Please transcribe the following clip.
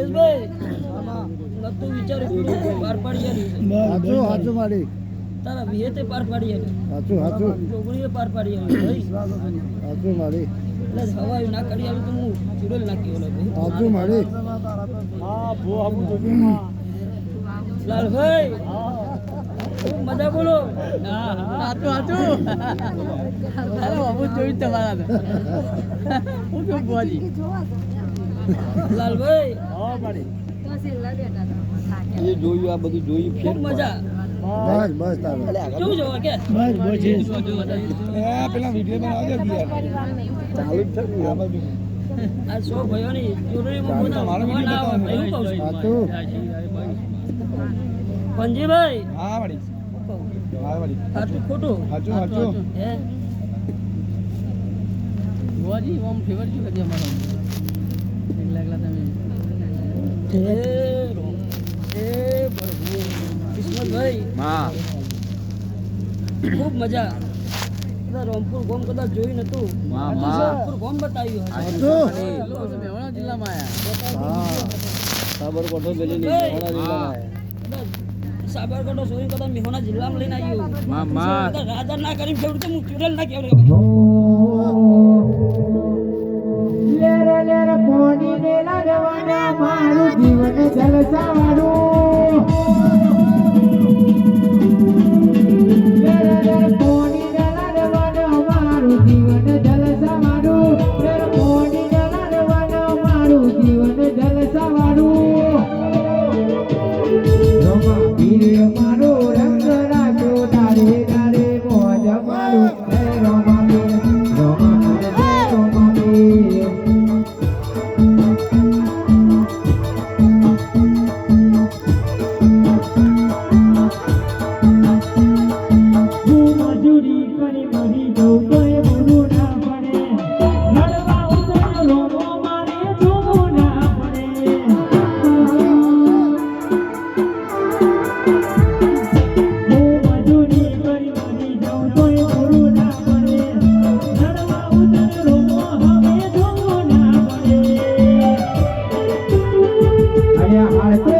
જયેશભાઈ નતું વિચાર્યું પાર પાડી હાચું હાચું મારી તારા વિહે તે પાર પાડી હાચું હાચું છોકરીએ પાર પાડી ભાઈ હાચું મારી એટલે હવાયું ના કરી આલું તો હું ચૂડેલ નાખી ઓલો ભાઈ હાચું મારી લાલભાઈ ખૂબ મજા બોલો હાચું હાચું અરે બાબુ જોયું તમારા હું કેવું બુઆજી લાલભાઈ એ જોયું આ બધું જોયું ખૂબ મજા બસ બસ તારે કેવું જોવા કે બસ પેલા વિડીયો ચાલુ જ છે આ સો ભાઈઓની ચોરીમાં બધા ના આવે એવું કહું છું હાચું પંજીભાઈ હા વાડી હા વાડી સાચું ખોટું હાચું હાચું હે બુઆજી ઓમ ફેવર શું કરી અમારો એકલા તમે હે રોમ હે પ્રભુ કિસ્મતભાઈ હા ખૂબ મજા કદાચ રોમપુર ગોમ કદાચ જોયું નતું રોમપુર ગોમ બતાવ્યું હશે મેવાડા જિલ્લામાં હા સાબરકોઠો પેલી મેવાડા જિલ્લામાં કદાચ સાબરકાંઠો સોરી કદાચ મેહોણા જિલ્લામાં લઈને આવ્યું કદાચ રાજા ના કરી ફેવડું તો હું ચૂડેલ ના કેવડે લેરે લેરે પોણી ને લાગવાના મારું જીવન જલસાવાળું લેરે લેરે પોણી ને લાગવાના મારું જીવન જલસાવાળું લેરે પોણી ને લાગવાના મારું જીવન જલસાવાળું રમા પીરે મારો રંગ રાખ્યો તારે તારે મોજ મારું રમા પીરે રમા પીરે મજૂરી કરી મરી જવું તો એ બધું ના પડે લડવા ઉતર રોમો મારે જોવું ના પડે મજૂરી કરી મરી જવું તો એ બધું ના પડે લડવા ઉતર રોમો હવે જોવું ના પડે અરે હાલ